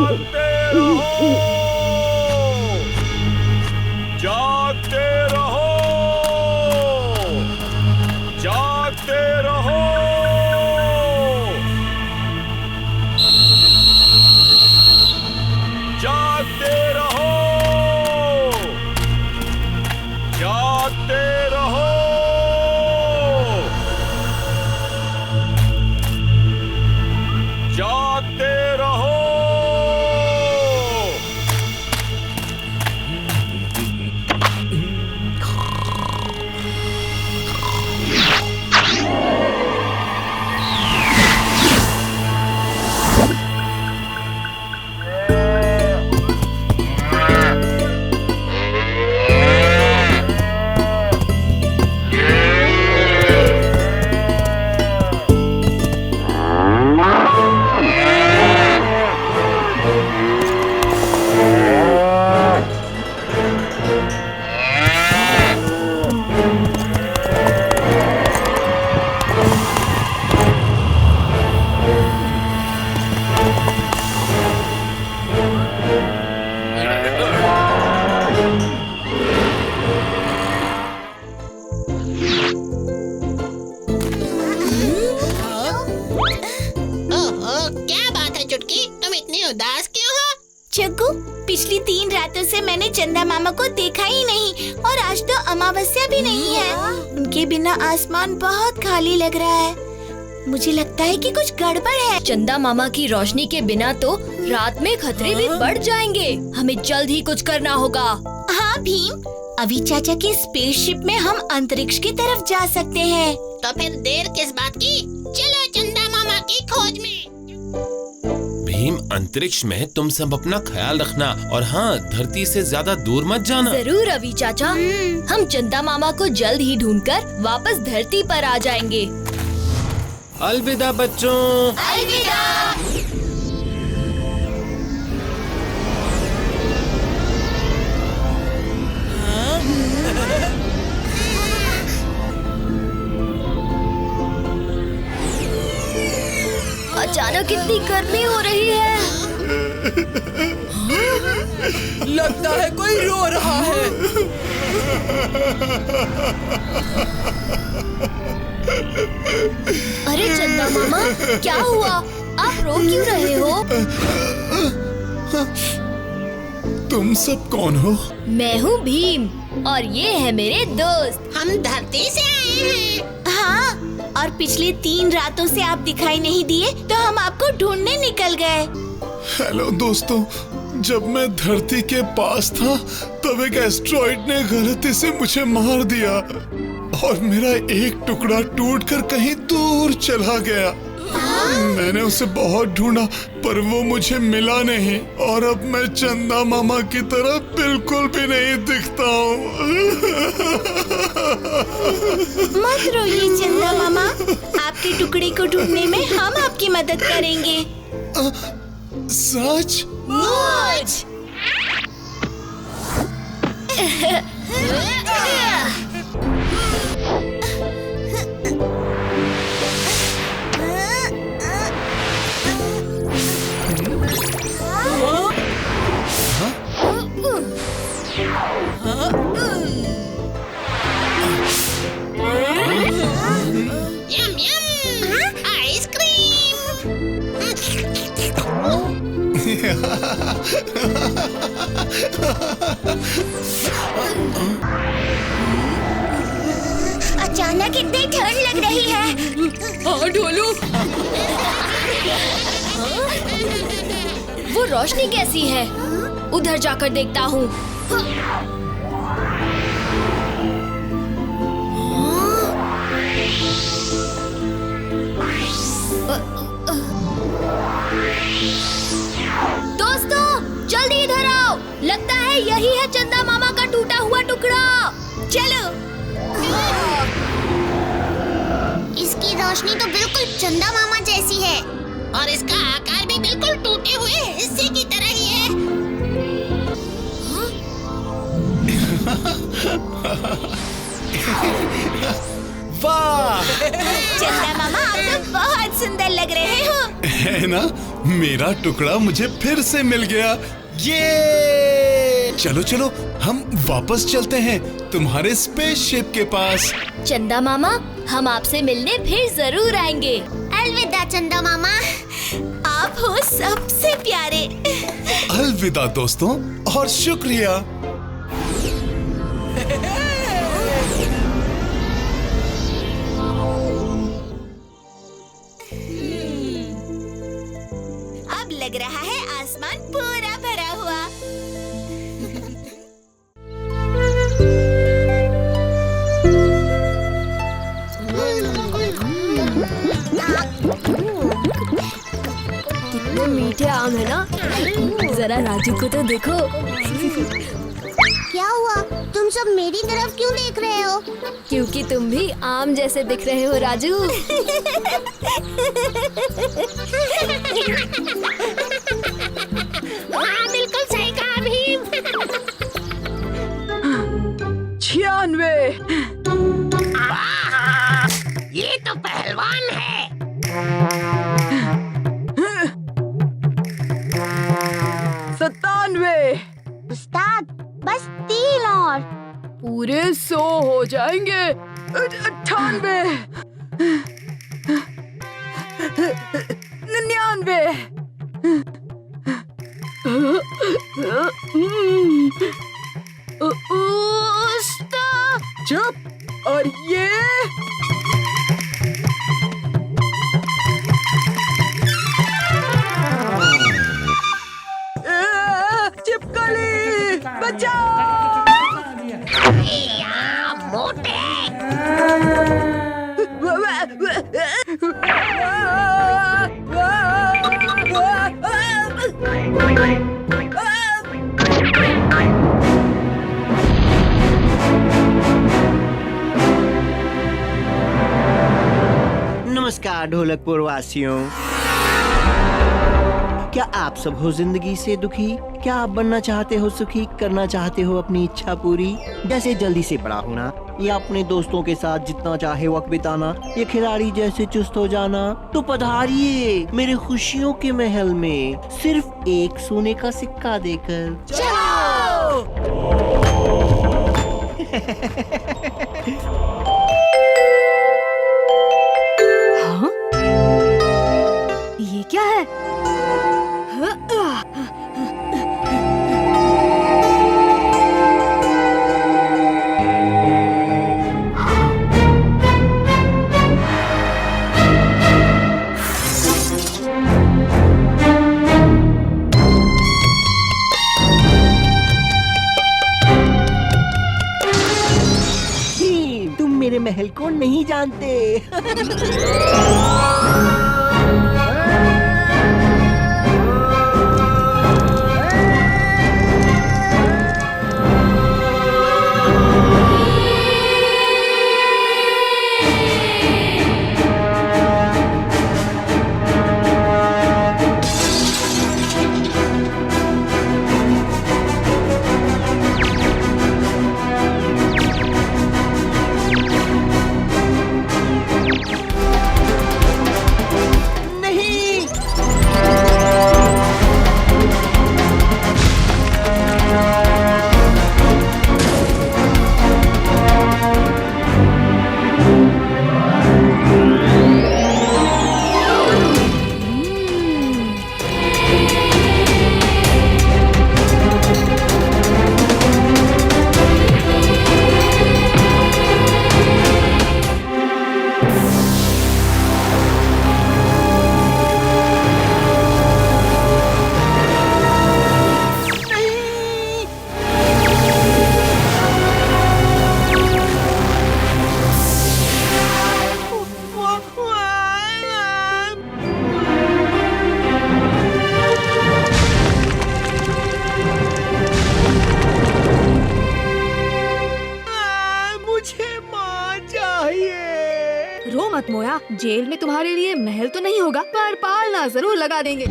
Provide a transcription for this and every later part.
जागते रहो, जागते रहो, जागते रहो। जागते रहो, जागते रहो, जागते रहो। उदास क्यों हो? जग्गू, पिछली 3 रातों से मैंने चंदा मामा को देखा ही नहीं और आज तो अमावस्या भी नहीं है। उनके बिना आसमान बहुत खाली लग रहा है। मुझे लगता है कि कुछ गड़बड़ है। चंदा मामा की रोशनी के बिना तो रात में खतरे भी बढ़ जाएंगे। हमें जल्द ही कुछ करना होगा। हाँ भीम, अभी चाचा की स्पेसशिप में हम अंतरिक्ष की तरफ जा सकते हैं। तो फिर देर किस बात की? चलो चंदा मामा की खोज में। भीम, अंतरिक्ष में तुम सब अपना ख्याल रखना और हाँ, धरती से ज्यादा दूर मत जाना। जरूर रवि चाचा, हम चंदा मामा को जल्द ही ढूंढकर वापस धरती पर आ जाएंगे। अलविदा बच्चों। अलविदा। अचानक इतनी गर्मी हो रही है। लगता है कोई रो रहा है। अरे चंदा मामा, क्या हुआ? आप रो क्यों रहे हो? तुम सब कौन हो? मैं हूँ भीम और ये है मेरे दोस्त। हम धरती से आए हैं। हाँ, और पिछली 3 रातों से आप दिखाई नहीं दिए तो हम आपको ढूंढने निकल गए। हेलो दोस्तों, जब मैं धरती के पास था तब एक एस्ट्रॉइड ने गलती से मुझे मार दिया और मेरा एक टुकड़ा टूटकर कहीं दूर चला गया। मैंने उसे बहुत ढूंढा पर वो मुझे मिला नहीं और अब मैं चंदा मामा की तरह बिल्कुल भी नहीं दिखता हूँ। मत रोइए चंदा मामा, आपके टुकड़े को ढूंढने में हम आपकी मदद करेंगे। सच? मुझ यम यम, आइसक्रीम। अचानक इतनी ठंड लग रही है। हाँ ढोलू, वो रोशनी कैसी है? उधर जाकर देखता हूँ। दोस्तों, जल्दी इधर आओ। लगता है यही है चंदा मामा का टूटा हुआ टुकड़ा। चलो। इसकी रोशनी तो बिल्कुल चंदा मामा जैसी है और इसका आकार भी बिल्कुल टूटे हुए हिस्से की तरह ही है। वाह! चंदा मामा, आप तो बहुत सुंदर लग रहे हो। है ना, मेरा टुकड़ा मुझे फिर से मिल गया। ये चलो चलो हम वापस चलते हैं तुम्हारे स्पेसशिप के पास। चंदा मामा, हम आपसे मिलने फिर जरूर आएंगे। अलविदा चंदा मामा। आप हो सबसे प्यारे। अलविदा दोस्तों और शुक्रिया। अब लग रहा है आसमान पूरा भरा हुआ। कितने मीठे आम है ना। जरा राजू को तो देखो। क्या हुआ, तुम सब मेरी तरफ क्यों देख रहे हो? क्योंकि तुम भी आम जैसे दिख रहे हो राजू। हाँ, बिल्कुल सही कहा भीम। 96। ये तो पहलवान है। 97। उस्ताद, बस 3 और। पूरे 100 हो जाएंगे। 98। 99। उस्ताद चुप। और ये चिपकली बचाओ। मोटे। नमस्कार ढोलकपुर वासियों। क्या आप सब हो जिंदगी से दुखी? क्या आप बनना चाहते हो सुखी, करना चाहते हो अपनी इच्छा पूरी, जैसे जल्दी से बड़ा होना या अपने दोस्तों के साथ जितना चाहे वक्त बिताना या खिलाड़ी जैसे चुस्त हो जाना? तो पधारिए मेरे खुशियों के महल में सिर्फ एक सोने का सिक्का देकर। हाँ? ये क्या है? तुम मेरे महल को नहीं जानते। रो मत मोया, जेल में तुम्हारे लिए महल तो नहीं होगा पर पालना जरूर लगा देंगे।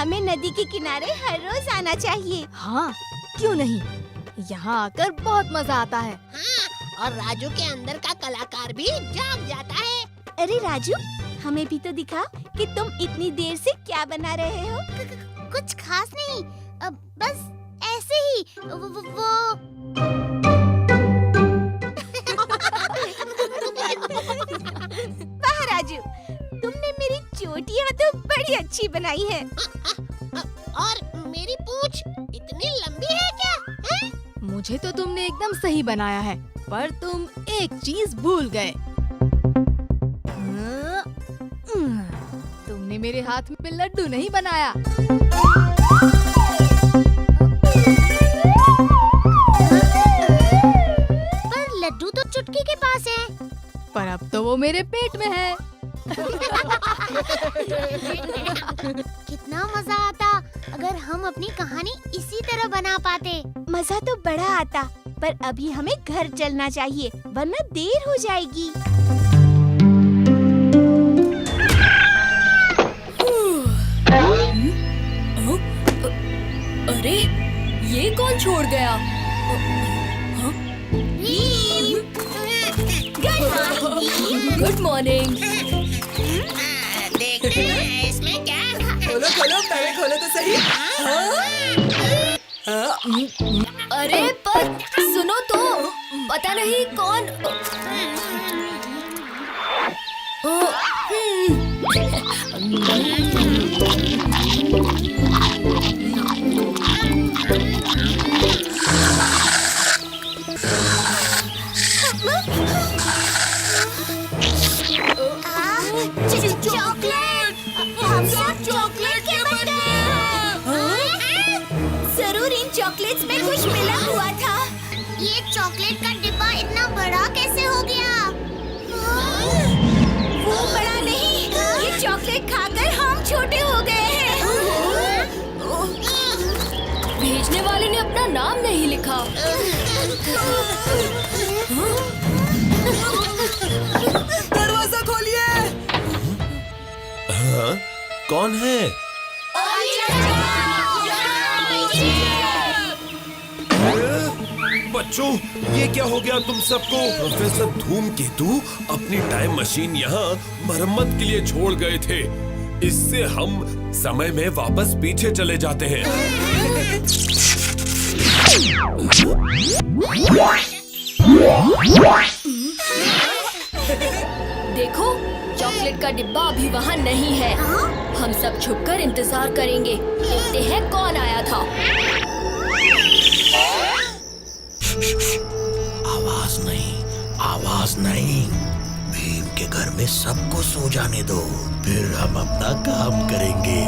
हमें नदी के किनारे हर रोज आना चाहिए। हाँ, क्यों नहीं? यहाँ आकर बहुत मजा आता है। हाँ, और राजू के अंदर का कलाकार भी जाग जाता है। अरे राजू, हमें भी तो दिखा कि तुम इतनी देर से क्या बना रहे हो। कुछ खास नहीं, बस ऐसे ही वो वाह राजू, तुमने मेरी चोटियाँ तो बड़ी अच्छी बनाई है। और मेरी पूंछ इतनी लंबी है क्या? है? मुझे तो तुमने एकदम सही बनाया है, पर तुम एक चीज भूल गए। तुमने मेरे हाथ में लड्डू नहीं बनाया। पर लड्डू तो चुटकी के पास है। पर अब तो वो मेरे पेट में है। कितना मजा आता अगर हम अपनी कहानी इसी तरह बना पाते। मजा तो बड़ा आता, पर अभी हमें घर चलना चाहिए वरना देर हो जाएगी। अरे, ये कौन छोड़ गया? Good morning. देखते हैं इसमें क्या। खोलो खोलो, पहले खोलो तो सही। अरे पर सुनो तो, पता नहीं कौन। चॉकलेट, हम सब चॉकलेट के बने हैं। जरूर इन चॉकलेट्स में कुछ मिला हुआ था। ये चॉकलेट का डिब्बा इतना बड़ा कैसे हो गया? वो बड़ा नहीं, ये चॉकलेट खाकर हम छोटे हो गए हैं। भेजने वाले ने अपना नाम नहीं लिखा। दरवाजा खोलिए। हाँ? कौन है? बच्चों, ये क्या हो गया तुम सबको? प्रोफेसर धूमकेतु अपनी टाइम मशीन यहाँ मरम्मत के लिए छोड़ गए थे। इससे हम समय में वापस पीछे चले जाते हैं। देखो, चॉकलेट का डिब्बा अभी वहाँ नहीं है। हम सब छुपकर इंतजार करेंगे, देखते हैं कौन आया था। आवाज नहीं। भीम के घर में सबको सो जाने दो, फिर हम अपना काम करेंगे।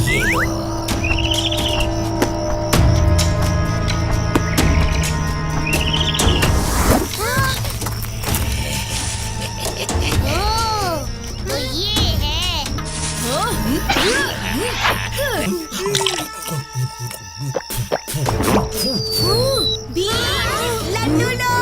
ये लो। तो ये है। लड्डू लो।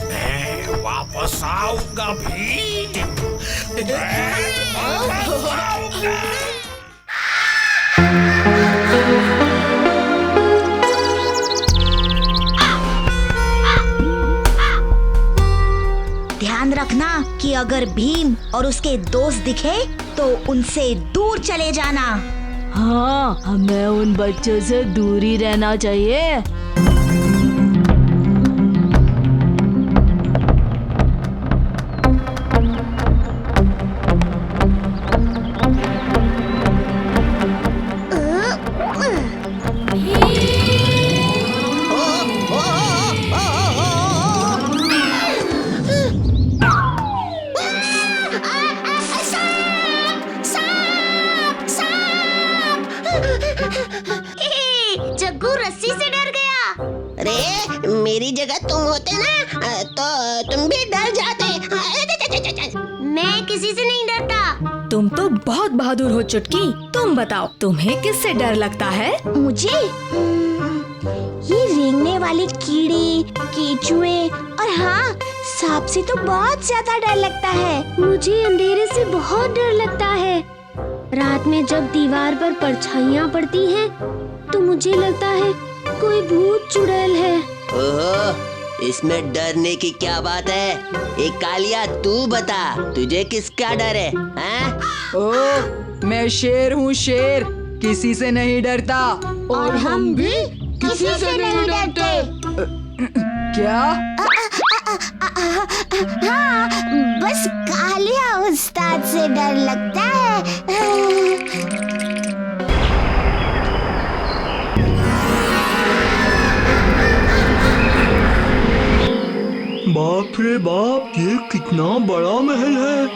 मैं वापस आऊंगा भीम। मैं वापस आऊंगा। ध्यान रखना कि अगर भीम और उसके दोस्त दिखे तो उनसे दूर चले जाना। हाँ, हमें उन बच्चों से दूर ही रहना चाहिए। अरे मेरी जगह तुम होते ना तो तुम भी डर जाते। मैं किसी से नहीं डरता। तुम तो बहुत बहादुर हो चुटकी। तुम बताओ, तुम्हें किससे डर लगता है? मुझे ये रेंगने वाले कीड़े, केचुए और हाँ, सांप से तो बहुत ज्यादा डर लगता है। मुझे अंधेरे से बहुत डर लगता है। रात में जब दीवार पर परछाइयाँ पड़ती हैं, तो मुझे लगता है कोई भूत चुड़ैल है। ओह, इसमें डरने की क्या बात है? एक कालिया, तू बता, तुझे किसका डर है? हैं? ओह, मैं शेर हूँ, शेर, किसी से नहीं डरता। और हम भी किसी से नहीं डरते। क्या? हाँ, बस कालिया उस्ताद से डर लगता है। बाप रे बाप, ये कितना बड़ा महल है।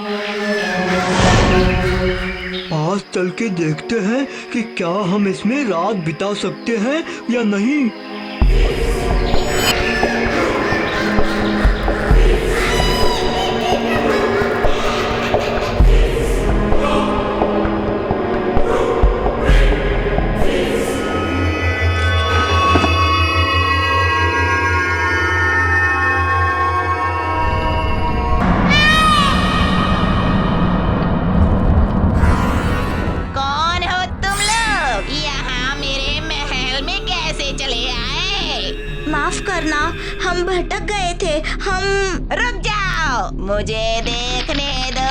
पास चल के देखते हैं कि क्या हम इसमें रात बिता सकते हैं या नहीं। कौन हो तुम लोग? यहाँ मेरे महल में कैसे चले आए? माफ करना, हम भटक गए थे। हम रुक जाओ, मुझे देखने दो।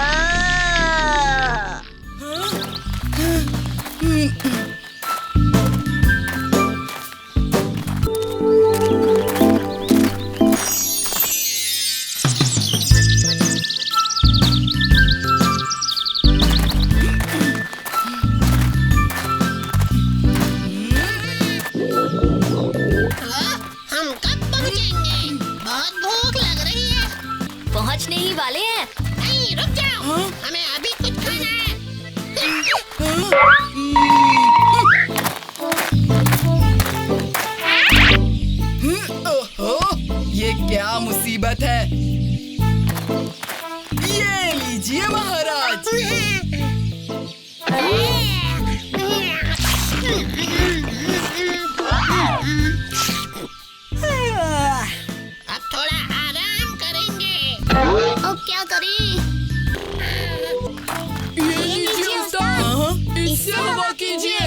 हम कब पहुँचेंगे? बहुत भूख लग रही है। पहुँचने ही वाले हैं। नहीं, रुक जाओ, हमें अभी कुछ खाना है। ओहो, ये क्या मुसीबत है? ये लीजिए महाराज। अब थोड़ा आराम करेंगे। अब क्या करें? ये लीजिए उस्ताद, इससे हवा कीजिए।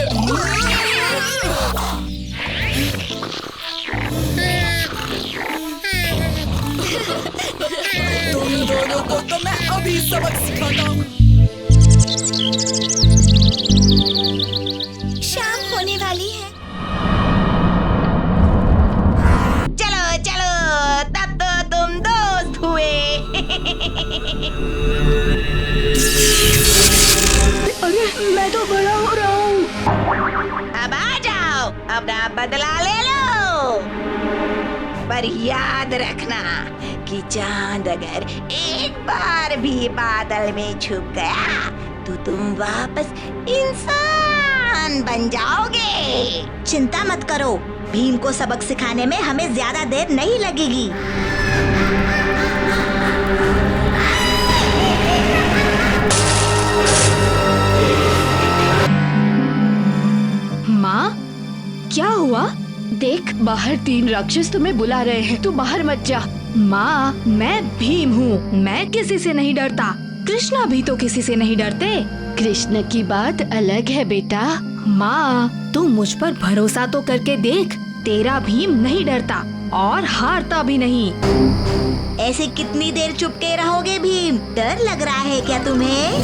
तुम दोनों को तो मैं अभी सबक सिखाता हूँ। शाम होने वाली है। चलो चलो, तब तो तुम दोस्त हुए। अरे मैं तो बड़ा हो रहा हूँ। अब आ जाओ, अपना बदला ले लो। पर याद रखना कि चांद अगर एक बार भी बादल में छुप गया तो तुम वापस इंसान बन जाओगे। चिंता मत करो, भीम को सबक सिखाने में हमें ज्यादा देर नहीं लगेगी। माँ, क्या हुआ? देख, बाहर 3 राक्षस तुम्हें बुला रहे हैं। तू बाहर मत जा। माँ, मैं भीम हूँ, मैं किसी से नहीं डरता। कृष्णा भी तो किसी से नहीं डरते। कृष्ण की बात अलग है बेटा। माँ, तू मुझ पर भरोसा तो करके देख, तेरा भीम नहीं डरता और हारता भी नहीं। ऐसे कितनी देर चुप के रहोगे भीम? डर लग रहा है क्या तुम्हें?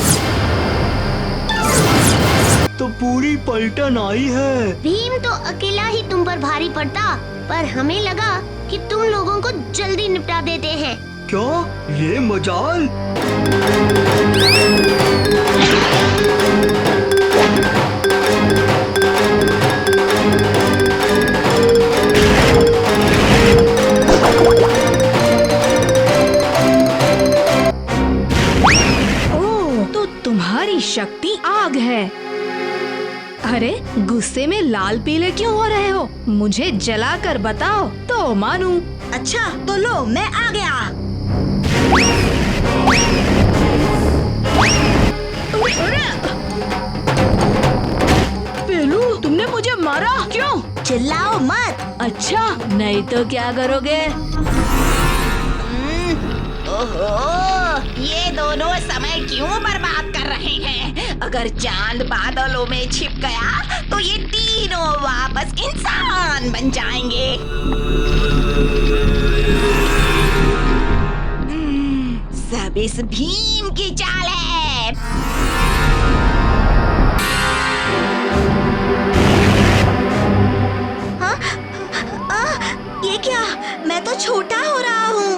तो पूरी पलटन आई है। भीम तो अकेला ही तुम पर भारी पड़ता, पर हमें लगा कि तुम लोगों को जल्दी निपटा देते हैं। क्या ये मजाल? ओह, तो तुम्हारी शक्ति आग है। अरे गुस्से में लाल पीले क्यों हो रहे हो? मुझे जला कर बताओ तो मानूं। अच्छा तो लो, मैं आ गया। पेलू, तुमने मुझे मारा क्यों? चिल्लाओ मत। अच्छा, नहीं तो क्या करोगे? ओहो, ये दोनों समय क्यों बर्बाद कर रहे हैं? अगर चांद बादलों में छिप गया तो ये तीनों वापस इंसान बन जाएंगे। सब इस भीम की चाल है। हाँ? ये क्या? मैं तो छोटा हो रहा हूँ।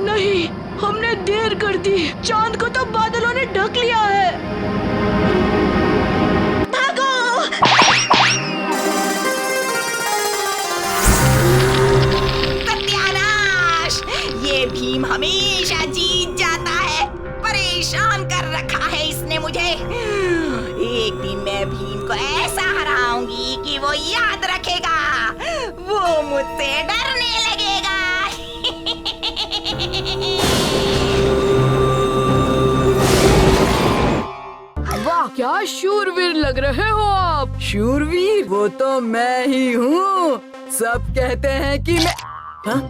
नहीं, हमने देर कर दी। चांद को तो बादलों ने ढक लिया है। भागो! सत्यानाश! ये भीम हमेशा जीत जाता है। परेशान कर रखा है इसने मुझे। एक दिन मैं भीम को ऐसा हराऊंगी कि वो याद रखेगा। वो मुझसे डरने लगेगा। वाह, क्या शूरवीर लग रहे हो आप। शूरवीर? वो तो मैं ही हूँ। सब कहते हैं कि मैं... हाँ?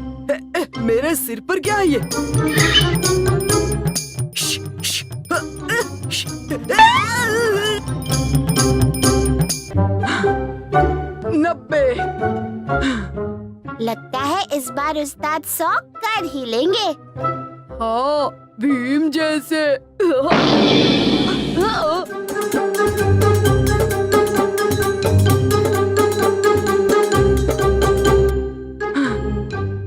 मेरे सिर पर क्या है ये? 90। लगता है इस बार उस्ताद 100 कर ही लेंगे। हाँ, भीम जैसे।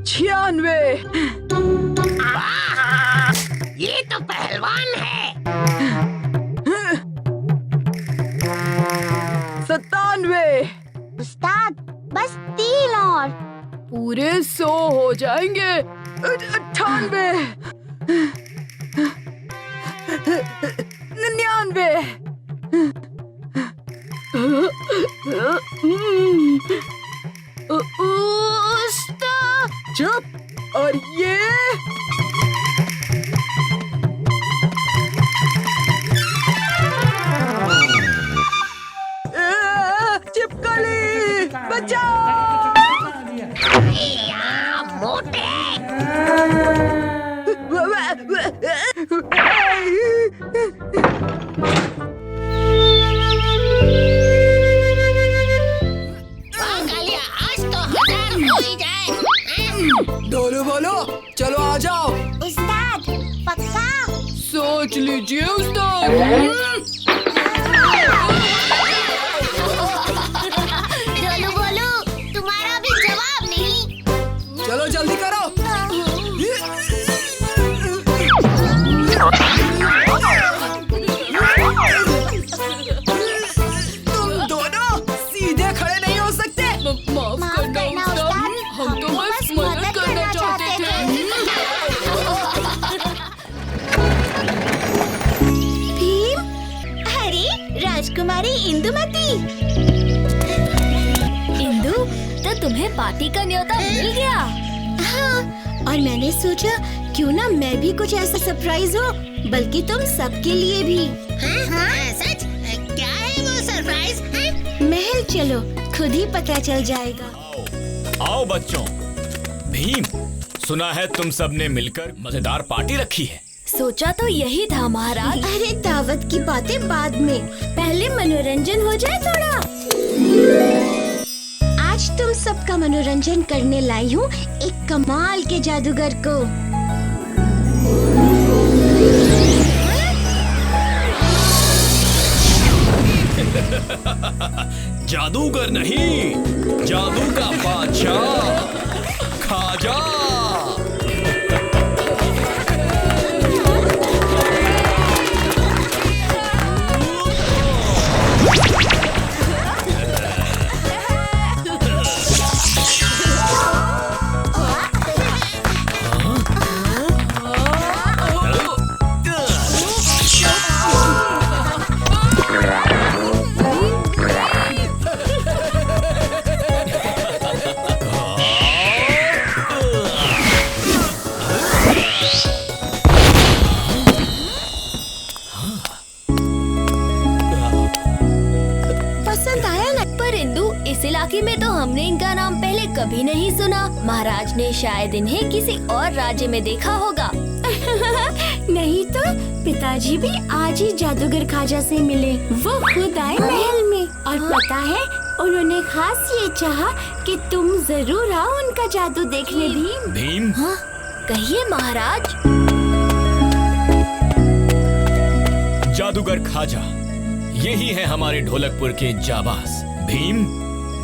96। ये तो पहलवान है। 97। उस्ताद बस 3 और। पूरे 100 हो जाएंगे। 98। 99। चुप। और ये चिपकली, बचाओ। मोटे। आज तो 1000 हो ही जाए। दोनों बोलो, चलो आ जाओ। उस्ताद पक्का? सोच लीजिए उस्ताद। बोलो बोलो, तुम्हारा भी जवाब नहीं। चलो जल्दी करो। तुम दोनों सीधे खड़े नहीं हो सकते। माफ करना उस्ताद, हम तो बस मदद करना चाहते थे। भीम, अरे राजकुमारी इंदुमती। इंदु, तो तुम्हें पार्टी का न्योता मिल गया। हाँ, और मैंने सोचा क्यों ना मैं भी कुछ ऐसा सरप्राइज हो, बल्कि तुम सबके लिए भी। हाँ? सच? क्या है वो सरप्राइज? महल चलो, खुद ही पता चल जाएगा। आओ बच्चों। भीम, सुना है तुम सब ने मिलकर मजेदार पार्टी रखी है। सोचा तो यही था महाराज। अरे दावत की बातें बाद में, पहले मनोरंजन हो जाए थोड़ा। आज तुम सबका मनोरंजन करने लाई हूँ एक कमाल के जादूगर को। जादूगर नहीं, जादू का बादशाह खाजा। बाकी में तो हमने इनका नाम पहले कभी नहीं सुना। महाराज ने शायद इन्हें किसी और राज्य में देखा होगा। नहीं तो पिताजी भी आज ही जादूगर खाजा से मिले। वो खुद आए महल में और पता है उन्होंने खास ये चाहा कि तुम जरूर आओ उनका जादू देखने। भीम हाँ, कहिए महाराज। जादूगर खाजा, यही है हमारे ढोलकपुर के जाबाज। भीम,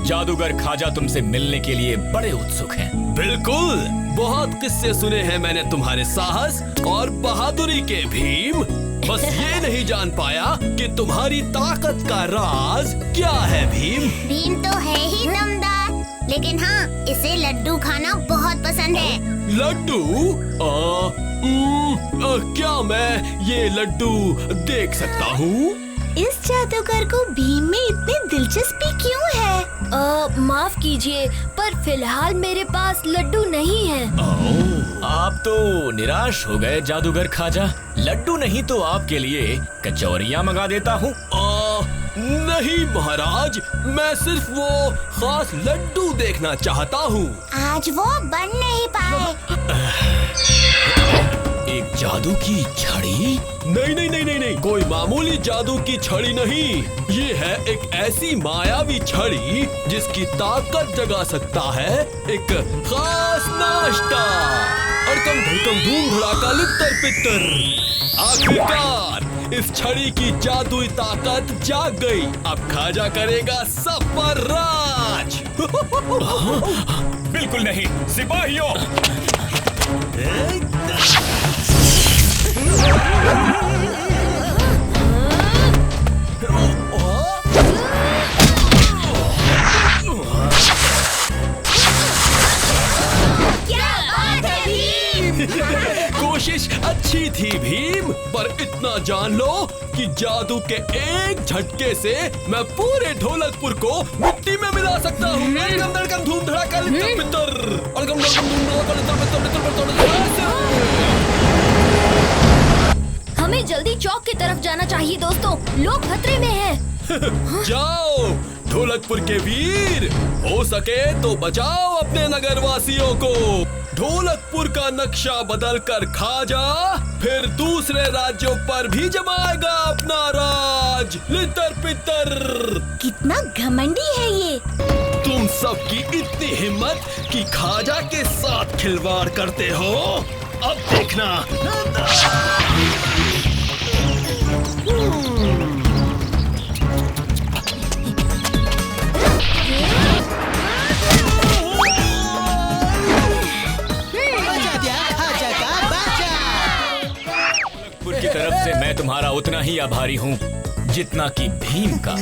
जादूगर खाजा तुमसे मिलने के लिए बड़े उत्सुक हैं। बिल्कुल, बहुत किस्से सुने हैं मैंने तुम्हारे साहस और बहादुरी के भीम। बस ये नहीं जान पाया कि तुम्हारी ताकत का राज क्या है भीम। भीम तो है ही दमदार, लेकिन हाँ, इसे लड्डू खाना बहुत पसंद है। लड्डू? क्या मैं ये लड्डू देख सकता हूँ? इस जादूगर को भीम में इतनी दिलचस्पी क्यों है? माफ कीजिए, पर फिलहाल मेरे पास लड्डू नहीं है। आप तो निराश हो गए जादूगर खाजा। लड्डू नहीं तो आपके लिए कचौरियाँ मंगा देता हूँ। नहीं महाराज, मैं सिर्फ वो खास लड्डू देखना चाहता हूँ। आज वो बन नहीं पाए। एक जादू की छड़ी? नहीं, कोई मामूली जादू की छड़ी नहीं। ये है एक ऐसी मायावी छड़ी जिसकी ताकत जगा सकता है एक खास नाश्ता। अड़कम धड़कम धूम धड़ाका लित्तर पित्तर। आखिरकार इस छड़ी की जादुई ताकत जाग गई। अब खाजा करेगा सब पर राज। बिल्कुल नहीं, सिपाहियों! कोशिश अच्छी थी भीम, पर इतना जान लो कि जादू के एक झटके से मैं पूरे ढोलकपुर को मिट्टी में मिला सकता हूँ। अड़कम धड़कम धूम धड़ाका लित्तर पित्तर। अड़कम धड़कम धूम धड़ाका लित्तर पित्तर। हमें जल्दी चौक की तरफ जाना चाहिए दोस्तों, लोग खतरे में हैं। जाओ ढोलकपुर के वीर, हो सके तो बचाओ अपने नगरवासियों को। ढोलकपुर का नक्शा बदलकर खाजा फिर दूसरे राज्यों पर भी जमाएगा अपना राज। लित्तर पित्तर। कितना घमंडी है ये। तुम सबकी इतनी हिम्मत कि खाजा के साथ खिलवाड़ करते हो? अब देखना। की तरफ से मैं तुम्हारा उतना ही आभारी हूँ जितना कि भीम का।